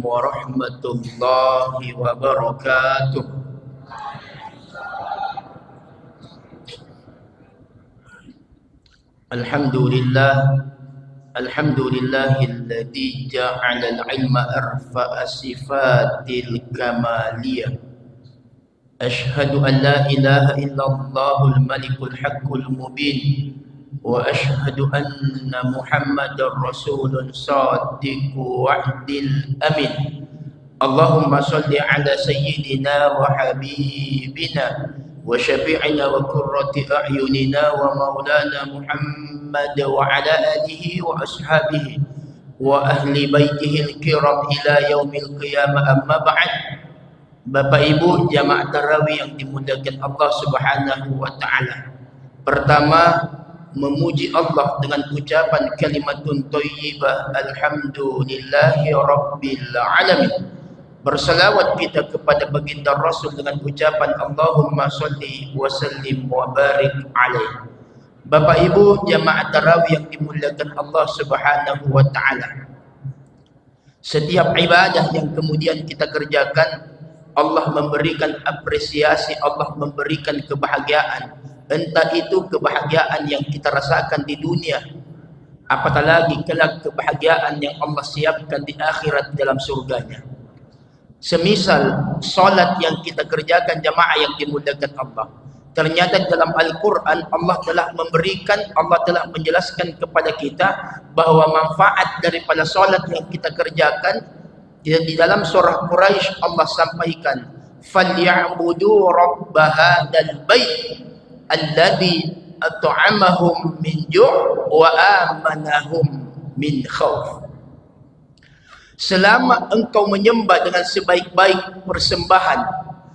warahmatullahi wabarakatuh. Alhamdulillahilladzi ja'ala al-'ilma arfa'a sifatil kamaliyah. Ashhadu an la ilaha illallahul malikul haqqul mubin wa ashhadu anna Muhammadar rasulun shadiqu wa'dil amin. Allahumma salli ala sayyidina wa habibina wa syafi'ina wa qurrati a'yunina wa maulana Muhammad wa ala alihi wa ashabihi wa ahli baitihi al-kiram ila yaumil qiyamah, amma ba'd. Bapak Ibu jamaah tarawih yang dimuliakan Allah Subhanahu wa taala. Pertama, memuji Allah dengan ucapan kalimatun thayyibah, alhamdulillahi rabbil alamin. Bersalawat kita kepada baginda Rasul dengan ucapan Allahumma sholli wa sallim wa barik alaihi. Bapak Ibu jamaah tarawih yang dimuliakan Allah Subhanahu wa taala. Setiap ibadah yang kemudian kita kerjakan, Allah memberikan apresiasi, Allah memberikan kebahagiaan. Entah itu kebahagiaan yang kita rasakan di dunia, apatah lagi kelak kebahagiaan yang Allah siapkan di akhirat dalam surganya. Semisal salat yang kita kerjakan jamaah yang dimuliakan Allah, ternyata dalam Al-Quran Allah telah memberikan, Allah telah menjelaskan kepada kita bahwa manfaat daripada salat yang kita kerjakan. Di dalam surah Quraisy Allah sampaikan, "Falyabudu rabb hadzal bait alladzi at'amahum min ju' wa amanahum min khauf." Selama engkau menyembah dengan sebaik-baik persembahan,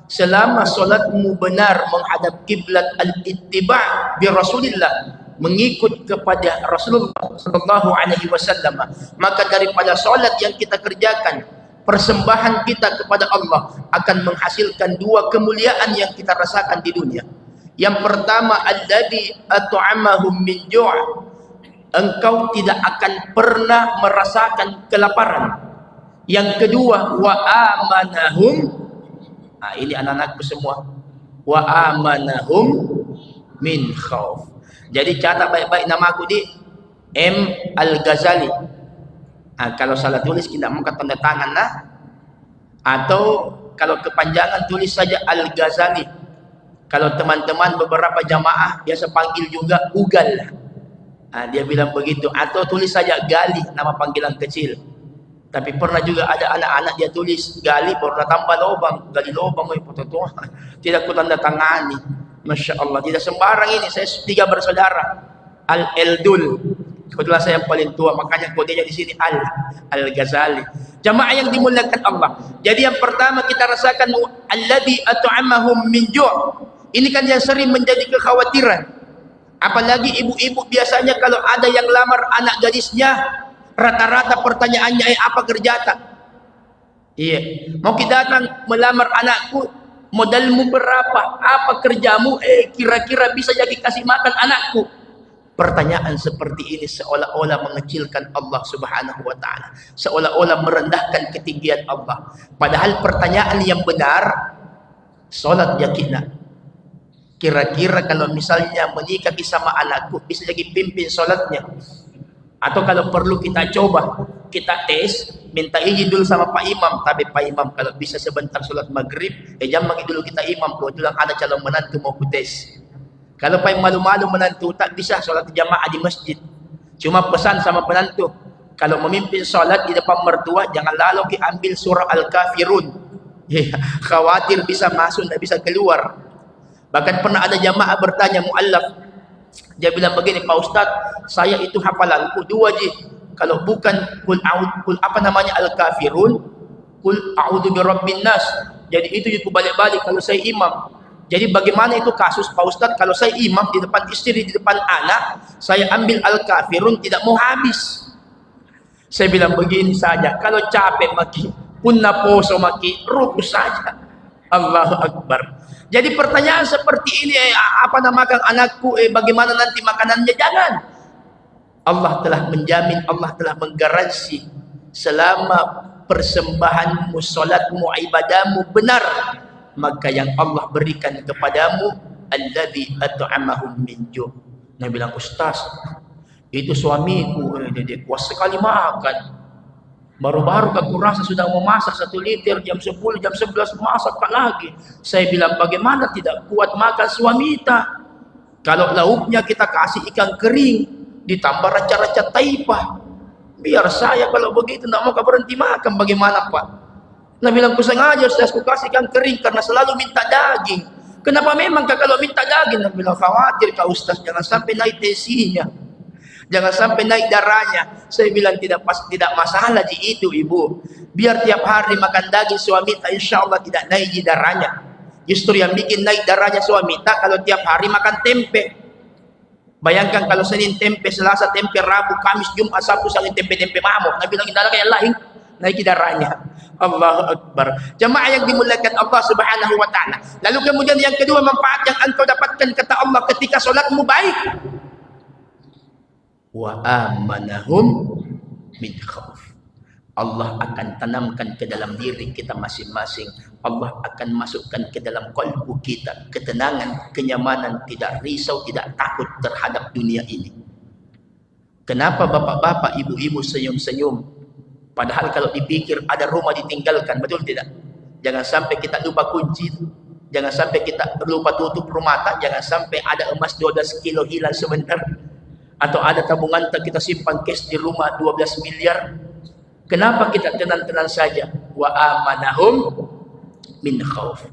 selama solatmu benar menghadap kiblat al-ittiba' bi Rasulillah, mengikut kepada Rasulullah sallallahu alaihi wasallam, maka daripada solat yang kita kerjakan, persembahan kita kepada Allah akan menghasilkan dua kemuliaan yang kita rasakan di dunia. Yang pertama, alladzi at'amahum min ju', engkau tidak akan pernah merasakan kelaparan. Yang kedua, wa amanahum, ini anak-anakku semua, wa amanahum min khauf. Jadi catat baik-baik nama aku di M Al-Ghazali. Kalau salah tulis kita angkat tanda tangan lah, atau kalau kepanjangan tulis saja Al-Ghazali. Kalau teman-teman beberapa jamaah biasa panggil juga Ugal lah. Dia bilang begitu, atau tulis saja Gali, nama panggilan kecil. Tapi pernah juga ada anak-anak dia tulis Gali, pernah tambah lobang, Gali lobang, tidak ku tanda tangani. Masya Allah, tidak sembarang ini. Saya 3 bersaudara, Al-Eldul, kebetulan saya yang paling tua, makanya kodenya di sini Al-Ghazali. Jamaah yang dimuliakan Allah. Jadi yang pertama kita rasakan alladzi at'amahum min ju'. Ini kan yang sering menjadi kekhawatiran. Apalagi ibu-ibu biasanya kalau ada yang lamar anak gadisnya, rata-rata pertanyaannya, apa kerja tak? Iya, mau kita datang melamar anakku, modalmu berapa? Apa kerjamu? Kira-kira bisa jadi kasih makan anakku? Pertanyaan seperti ini seolah-olah mengecilkan Allah Subhanahu wa taala, seolah-olah merendahkan ketinggian Allah. Padahal pertanyaan yang benar, salat yakinah. Kira-kira kalau misalnya menikah sama anakku, bisa jadi pimpin salatnya. Atau kalau perlu kita coba, kita tes, minta izin dulu sama Pak Imam. Tapi Pak Imam kalau bisa sebentar sholat maghrib, jangan bagi dulu kita imam. Kebetulan ada calon menantu mau tes. Kalau Pak malu-malu menantu, tak bisa sholat jamaah di masjid. Cuma pesan sama penantu, kalau memimpin sholat di depan mertua, jangan lalu ambil surah Al-Kafirun. Khawatir bisa masuk, tak bisa keluar. Bahkan pernah ada jamaah bertanya, mu'allaf, dia bilang begini, Pak Ustaz, saya itu hafalanku 2 je. Kalau bukan kul apa namanya Al-Kafirun, kul a'udzu birabbin nas. Jadi itu aku balik-balik kalau saya imam. Jadi bagaimana itu kasus Pak Ustaz, kalau saya imam di depan istri, di depan anak, saya ambil Al-Kafirun tidak mau habis. Saya bilang begini saja, kalau capek maki, punna poso maki, ruku saja. Allahu Akbar. Jadi pertanyaan seperti ini, apa namakan anakku, bagaimana nanti makanannya? Jangan. Allah telah menjamin, Allah telah menggaransi selama persembahanmu, solatmu, ibadahmu benar, maka yang Allah berikan kepadamu alladzi at'amahum min ju'. Nabi bilang, ustaz, itu suamiku, dia kuat sekali makan. Baru-baru aku rasa sudah mau masak 1 liter, jam 10, jam 11 masak lagi. Saya bilang, bagaimana tidak kuat makan suami kita? Kalau lauknya kita kasih ikan kering, ditambah raca-raca taipah. Biar saya kalau begitu tidak mau berhenti makan, bagaimana Pak? Nabi bilang, aku sengaja aku kasih ikan kering karena selalu minta daging. Kenapa memang kalau minta daging? Nabi bilang, khawatir Kak Ustaz, jangan sampai naik tensinya. Jangan sampai naik darahnya. Saya bilang tidak masalah di itu ibu. Biar tiap hari makan daging suami tak, insya Allah tidak naik di darahnya. Justru yang bikin naik darahnya suami tak kalau tiap hari makan tempe. Bayangkan kalau Senin tempe, Selasa tempe, Rabu, Kamis, Jumat, Sabtu saling tempe-tempe mamuk. Nabi bilang tidak ada yang lain naik darahnya. Allahu Akbar. Jemaah yang dimuliakan Allah Subhanahu wa taala. Lalu kemudian yang kedua, manfaat yang engkau dapatkan kata Allah ketika solatmu baik. Wa amanahum min khauf. Allah akan tanamkan ke dalam diri kita masing-masing. Allah akan masukkan ke dalam kalbu kita ketenangan, kenyamanan, tidak risau, tidak takut terhadap dunia ini. Kenapa bapak-bapak, ibu-ibu senyum-senyum? Padahal kalau dipikir ada rumah ditinggalkan, betul tidak? Jangan sampai kita lupa kunci, jangan sampai kita lupa tutup rumah, jangan sampai ada emas 12 kilo hilang sebentar. Atau ada tabungan kita simpan cash di rumah 12 miliar. Kenapa kita tenang-tenang saja? Wa amanahum min khauf.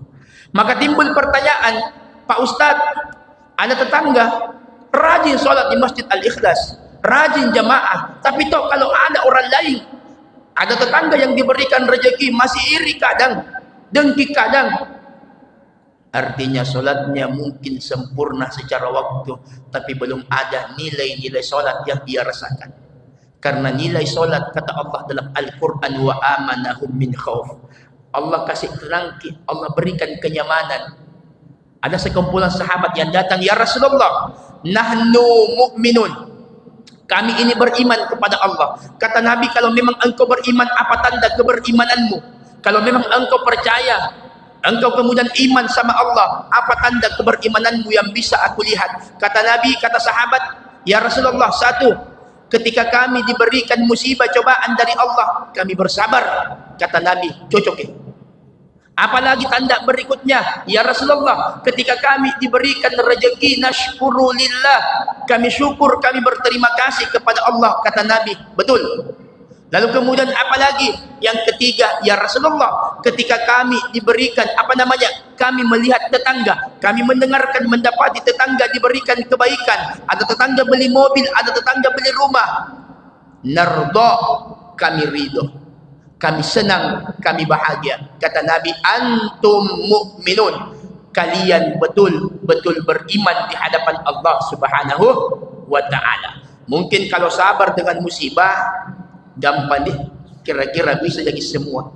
Maka timbul pertanyaan, Pak Ustadz, ada tetangga rajin sholat di Masjid Al-Ikhlas, rajin jamaah, tapi toh kalau ada orang lain, ada tetangga yang diberikan rezeki masih iri kadang, dengki kadang. Artinya solatnya mungkin sempurna secara waktu, tapi belum ada nilai-nilai solat yang dia rasakan. Karena nilai solat kata Allah dalam Al-Quran, wa amanahum min khauf. Allah kasih terangki, Allah berikan kenyamanan. Ada sekumpulan sahabat yang datang, ya Rasulullah, nahnu mu'minun. Kami ini beriman kepada Allah. Kata Nabi, kalau memang engkau beriman, apa tanda keberimananmu? Kalau memang engkau percaya, engkau kemudian iman sama Allah, apa tanda keberimananmu yang bisa aku lihat? Kata Nabi, kata sahabat, ya Rasulullah, satu, ketika kami diberikan musibah cobaan dari Allah, kami bersabar. Kata Nabi, cocok ya. Apalagi tanda berikutnya, ya Rasulullah, ketika kami diberikan rezeki, nashkuru lillah, kami syukur, kami berterima kasih kepada Allah. Kata Nabi, betul. Lalu kemudian apalagi? Yang ketiga, ya Rasulullah, ketika kami diberikan kami melihat tetangga, kami mendengarkan, mendapati tetangga diberikan kebaikan, ada tetangga beli mobil, ada tetangga beli rumah, nardo, kami ridho, kami senang, kami bahagia. Kata Nabi, antum mu'minun, kalian betul-betul beriman di hadapan Allah Subhanahu wa ta'ala. Mungkin kalau sabar dengan musibah gampang deh, kira-kira bisa jadi semua.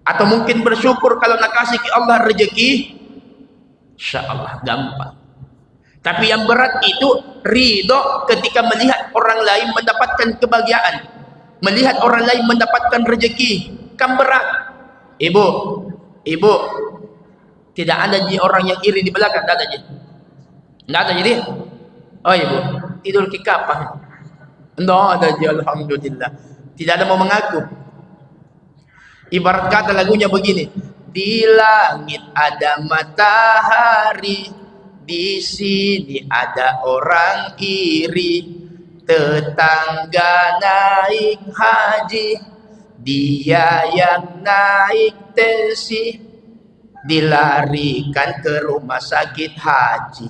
Atau mungkin bersyukur kalau nak kasih ke Allah rezeki, insya Allah gampang. Tapi yang berat itu ridho ketika melihat orang lain mendapatkan kebahagiaan, melihat orang lain mendapatkan rezeki, kan berat. Ibu, tidak ada orang yang iri di belakang, tidak ada je. Tidak ada jadi. Oh ibu, tidur ke kapan? Tidak ada je, alhamdulillah. Tidak ada mau mengaku. Ibarat kata lagunya begini, di langit ada matahari, di sini ada orang iri, tetangga naik haji, dia yang naik tensi, dilarikan ke rumah sakit haji.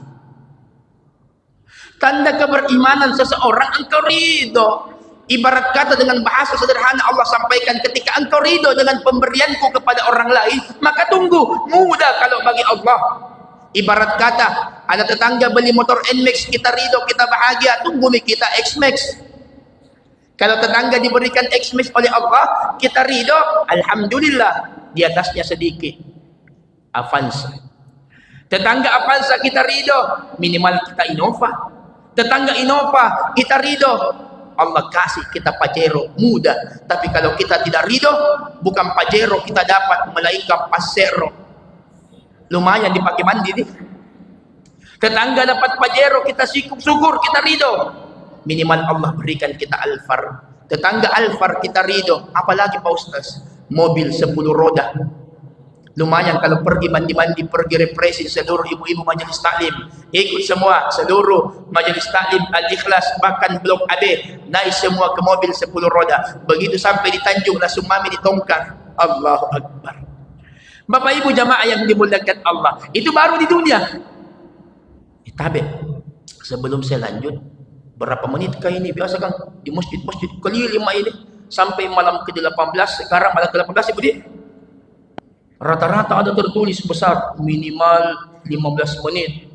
Tanda keberimanan seseorang, engkau ridho. Ibarat kata dengan bahasa sederhana Allah sampaikan, ketika engkau ridho dengan pemberianku kepada orang lain, maka tunggu, mudah kalau bagi Allah. Ibarat kata ada tetangga beli motor NMAX, kita ridho, kita bahagia, tunggu kita X-Max. Kalau tetangga diberikan X-Max oleh Allah, kita ridho, alhamdulillah, di atasnya sedikit Avanza. Tetangga Avanza kita ridho, minimal kita Innova. Tetangga Innova kita ridho, Allah kasih kita Pajero mudah. Tapi kalau kita tidak ridho, bukan Pajero kita dapat, melainkan Pasero. Lumayan dipakai mandi nih. Tetangga dapat Pajero, kita syukur, kita ridho. Minimal Allah berikan kita Alphard. Tetangga Alphard kita ridho. Apalagi Pak Ustaz, mobil 10 roda. Lumayan kalau pergi mandi-mandi, pergi refreshing seluruh ibu-ibu majelis taklim, ikut semua seluruh majelis taklim Al-Ikhlas, bahkan blok AB, naik semua ke mobil 10 roda. Begitu sampai di Tanjung langsung mami ditongkang. Allahu Akbar. Bapak ibu jamaah yang dimuliakan Allah, itu baru di dunia. Tabe, sebelum saya lanjut, berapa menit kah ini? Biasa kan di masjid-masjid keliling ini sampai malam ke-18, sekarang malam ke-18 ibu di. Rata-rata ada tertulis besar minimal 15 menit,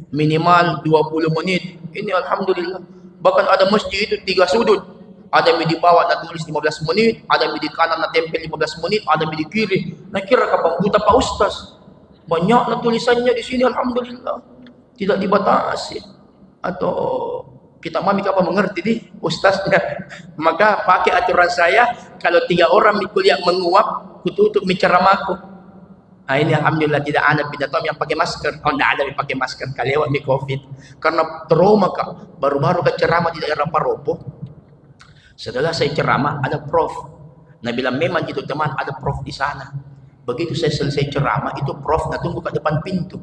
minimal 20 menit. Ini alhamdulillah. Bahkan ada masjid itu 3 sudut. Ada yang di bawah nak tulis 15 menit, ada yang di kanan nak tempel 15 menit, ada yang di kiri. Nah kira kapan buta Pak Ustaz? Banyak nak tulisannya di sini alhamdulillah. Tidak dibatasi. Atau kita mami kapan mengerti di ustaznya. Maka pakai aturan saya, kalau 3 orang di kuliah menguap, kututup ceramahku. Nah ini alhamdulillah tidak ada binatang yang pakai masker. Oh tidak ada yang pakai masker kali lewat di COVID. Karena trauma kak. Baru-baru ke ceramah di daerah Paropo. Setelah saya ceramah ada prof. Nah bilang memang itu teman ada prof di sana. Begitu saya selesai ceramah itu prof nak tunggu kat depan pintu.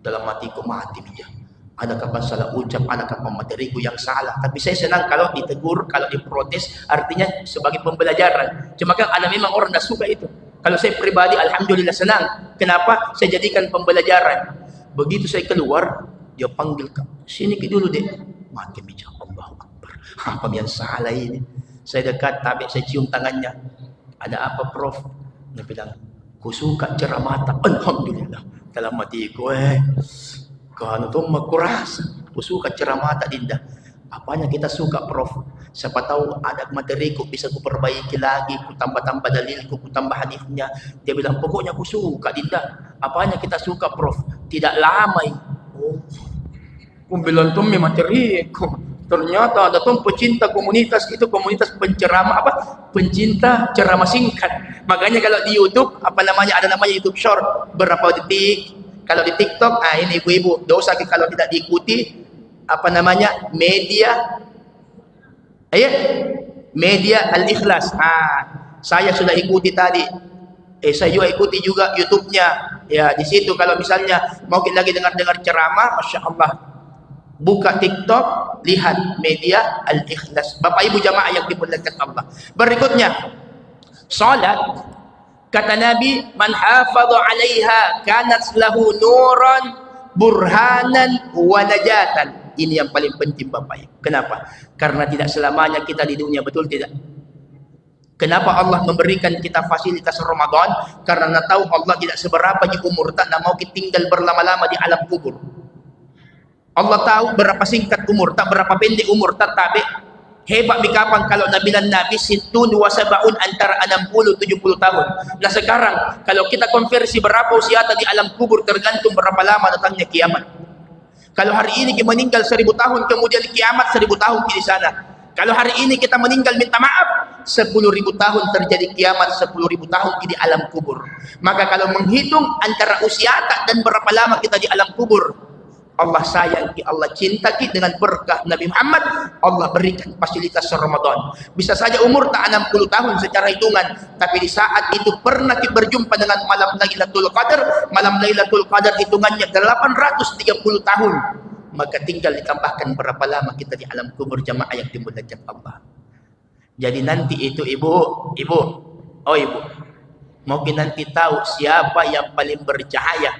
Dalam hatiku mati dia. Ada kapan salah ucap, ada kapan materiku yang salah. Tapi saya senang kalau ditegur, kalau diprotes, artinya sebagai pembelajaran. Cuma kan ada memang orang dah suka itu. Kalau saya pribadi, alhamdulillah senang. Kenapa? Saya jadikan pembelajaran. Begitu saya keluar, dia panggil, sini ke dulu deh. Mati bijak, Allahu Akbar. Apa yang salah ini? Saya dekat, tapi saya cium tangannya. Ada apa prof? Dia bilang, ku suka ceramah. Alhamdulillah. Dalam hatiku, Kau tuh makurasa, aku suka ceramah tak dinda. Apanya kita suka prof? Siapa tahu ada materiku bisa ku perbaiki lagi, ku tambah-tambah dalilku, ku tambah hadisnya. Dia bilang pokoknya aku suka dinda. Apanya kita suka prof? Tidak lama. Oh, ku bilang tuh materiku. Ternyata ada tuh pecinta komunitas itu, komunitas penceramah apa? Pencinta ceramah singkat. Makanya kalau di YouTube apa namanya, ada namanya YouTube Short, berapa detik. Kalau di TikTok, ini ibu-ibu, dosa kalau tidak diikuti, apa namanya, media Al-Ikhlas. Saya sudah ikuti tadi. Saya juga ikuti juga YouTube-nya. Ya, di situ kalau misalnya mau lagi dengar-dengar ceramah, Masya Allah, buka TikTok, lihat media Al-Ikhlas. Bapak ibu jamaah yang dimuliakan Allah. Berikutnya, salat. Kata Nabi, man hafadha 'alaiha kanat lahu nuran burhanan wa najatan. Ini yang paling penting Bapak Ibu. Kenapa? Karena tidak selamanya kita di dunia, betul tidak? Kenapa Allah memberikan kita fasilitas Ramadan? Karena tahu Allah tidak seberapa di umur, tak mau kita tinggal berlama-lama di alam kubur. Allah tahu berapa singkat umur, tak berapa pendek umur, tak tabe. Hebat kapan kalau Nabi dan Nabi situn wa sabaun, antara 60-70 tahun. Nah sekarang kalau kita konversi berapa usia di alam kubur tergantung berapa lama datangnya kiamat. Kalau hari ini kita meninggal 1000 tahun, kemudian kiamat 1000 tahun di sana. Kalau hari ini kita meninggal minta maaf, 10.000 tahun terjadi kiamat, 10.000 tahun di alam kubur. Maka kalau menghitung antara usia dan berapa lama kita di alam kubur, Allah sayang, Allah cinta kita dengan berkah Nabi Muhammad, Allah berikan fasilitas Ramadan. Bisa saja umur tak 60 tahun secara hitungan, tapi di saat itu pernah kita berjumpa dengan malam Lailatul Qadar. Malam Lailatul Qadar hitungannya 830 tahun. Maka tinggal ditambahkan berapa lama kita di alam kubur jamaah yang dimuliakan Allah. Jadi nanti itu ibu, mungkin nanti tahu siapa yang paling bercahaya,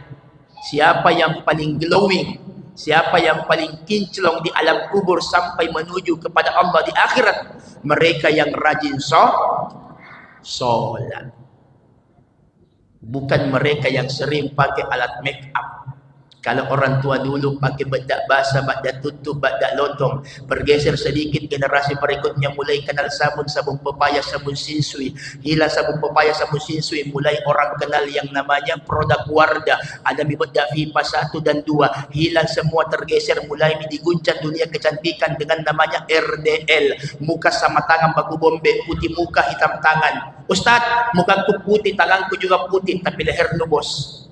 siapa yang paling glowing, siapa yang paling kinclong di alam kubur sampai menuju kepada Allah di akhirat. Mereka yang rajin sholat, bukan mereka yang sering pakai alat make up. Kalau orang tua dulu pakai bedak basah, bedak tutup, bedak lotong, bergeser sedikit generasi berikutnya mulai kenal sabun, sabun pepaya, sabun sinsui, hilang sabun pepaya, sabun sinsui, mulai orang kenal yang namanya produk Wardah, ada bedak Vipa 1 dan 2, hilang semua, tergeser, mulai diguncang dunia kecantikan dengan namanya RDL, muka sama tangan baku bombe, putih muka hitam tangan. Ustaz, mukaku putih, tanganku juga putih, tapi leher lu bos.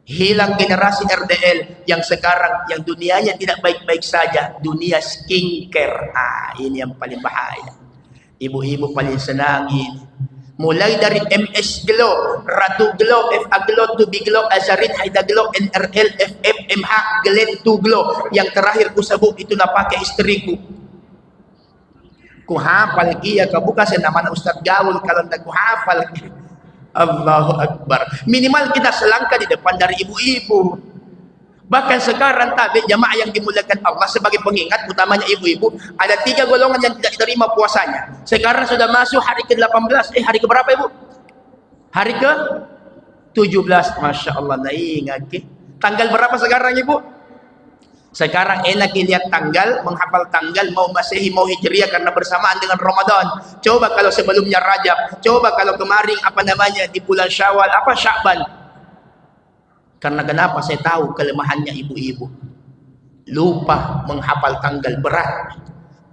Hilang generasi RDL yang sekarang, yang dunianya tidak baik-baik saja, dunia skincare. Ini yang paling bahaya. Ibu-ibu paling senang ini. Mulai dari MS Glow, Ratu Glow, FA Glow, Tubi Glow, Azarin, Haida Glow, NRL, FM, MH, Glen 2 Glow. Yang terakhir ku sebut itu na pakai istriku. Ku hafal kia, kabuka senama Ustaz Gaul kalau nak ku hafal. Allahu Akbar. Minimal kita selangkah di depan dari ibu-ibu. Bahkan sekarang tabik jamaah yang dimuliakan Allah, sebagai pengingat utamanya ibu-ibu, ada 3 golongan yang tidak diterima puasanya. Sekarang sudah masuk hari ke-18. Hari ke berapa ibu? Hari ke-17. Masya Allah, naingat. Tanggal berapa sekarang ibu? Sekarang enak lihat tanggal, menghafal tanggal, mau Masehi mau Hijriah karena bersamaan dengan Ramadan. Coba kalau sebelumnya Rajab, coba kalau kemarin apa namanya di bulan Syawal, apa Sya'ban. Karena kenapa? Saya tahu kelemahannya ibu-ibu. Lupa menghafal tanggal, berat.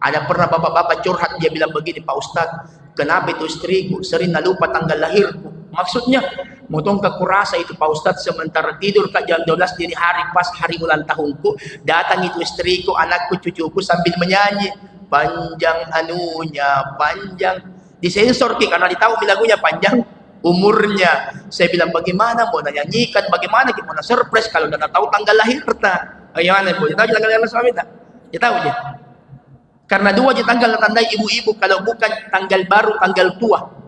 Ada pernah bapak-bapak curhat, dia bilang begini, Pak Ustadz, kenapa itu istriku sering lupa tanggal lahirku? Maksudnya, motong ke kurasa itu Pak Ustadz, sementara tidur ke jam 12 dini hari pas hari ulang tahunku, datang itu istriku, anakku, cucuku sambil menyanyi, panjang anunya, panjang. Disensor karena ditahu lagunya panjang umurnya. Saya bilang bagaimana mau nyanyikan, bagaimana gimana surprise kalau tidak tahu tanggal lahir ta? Bagaimana Bu? Tahu tanggal lahir suami tak? Ya tahu dia. Karena 2 je tanggal tandai ibu-ibu, kalau bukan tanggal baru, tanggal tua.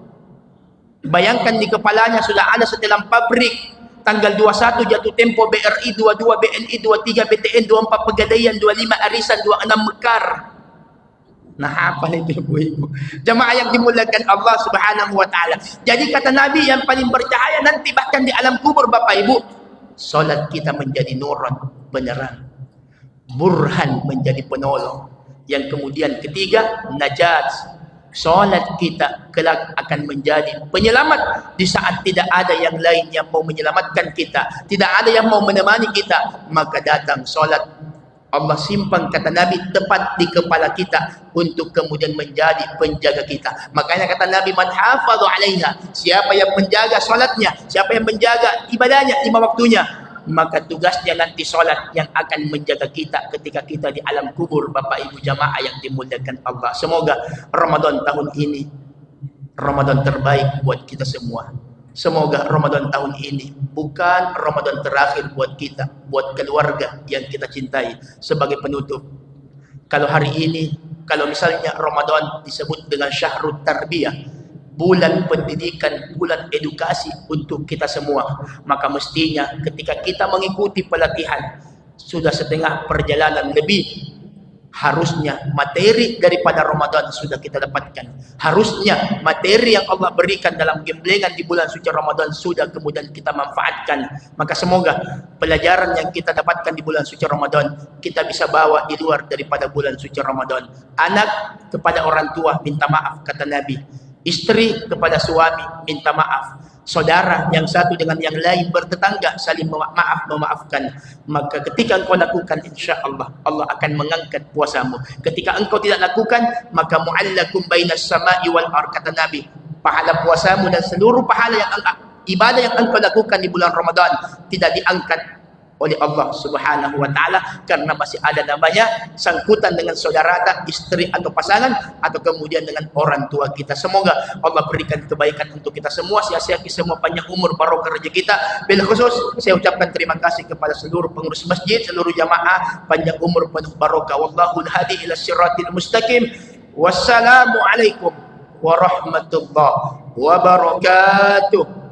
Bayangkan di kepalanya sudah ada setelan pabrik. Tanggal 21 jatuh tempo BRI, 22 BNI, 23 BTN, 24 Pegadaian, 25 Arisan, 26 Mekar. Nah, apa itu ibu-ibu? Jamaah yang dimuliakan Allah Subhanahu wa taala. Jadi kata Nabi, yang paling bercahaya nanti bahkan di alam kubur Bapak Ibu, salat kita menjadi nuran, penerang. Burhan menjadi penolong. Yang kemudian ketiga, najat. Salat kita kelak akan menjadi penyelamat di saat tidak ada yang lain yang mau menyelamatkan kita, tidak ada yang mau menemani kita, maka datang salat. Allah simpan, kata Nabi, tepat di kepala kita untuk kemudian menjadi penjaga kita. Makanya kata Nabi, man hafadhu 'alaiha, siapa yang menjaga salatnya, siapa yang menjaga ibadahnya 5 waktunya, maka tugasnya nanti solat yang akan menjaga kita ketika kita di alam kubur. Bapak Ibu jamaah yang dimuliakan Allah, semoga Ramadan tahun ini Ramadan terbaik buat kita semua. Semoga Ramadan tahun ini bukan Ramadan terakhir buat kita, buat keluarga yang kita cintai. Sebagai penutup, kalau hari ini, kalau misalnya Ramadan disebut dengan syahrul tarbiyah, bulan pendidikan, bulan edukasi untuk kita semua, maka mestinya ketika kita mengikuti pelatihan sudah setengah perjalanan lebih, harusnya materi daripada Ramadan sudah kita dapatkan. Harusnya materi yang Allah berikan dalam gemblengan di bulan suci Ramadan sudah kemudian kita manfaatkan. Maka semoga pelajaran yang kita dapatkan di bulan suci Ramadan kita bisa bawa di luar daripada bulan suci Ramadan. Anak kepada orang tua minta maaf, kata Nabi. Istri kepada suami minta maaf. Saudara yang satu dengan yang lain, bertetangga saling memaafkan. Maka ketika engkau lakukan, insya Allah Allah akan mengangkat puasamu. Ketika engkau tidak lakukan, maka mu'allakum bainas sama'i wal ard, kata Nabi, pahala puasamu dan seluruh pahala yang ibadah yang engkau lakukan di bulan Ramadan tidak diangkat oleh Allah Subhanahu wa taala, karena masih ada namanya sangkutan dengan saudara, istri atau pasangan, atau kemudian dengan orang tua kita. Semoga Allah berikan kebaikan untuk kita semua, sia-siaki semua, panjang umur, barokah rezeki kita. Bil khusus saya ucapkan terima kasih kepada seluruh pengurus masjid, seluruh jamaah, panjang umur penuh barokah. Wallahul hadi ila siratil mustaqim. Wassalamu alaikum warahmatullahi wabarakatuh.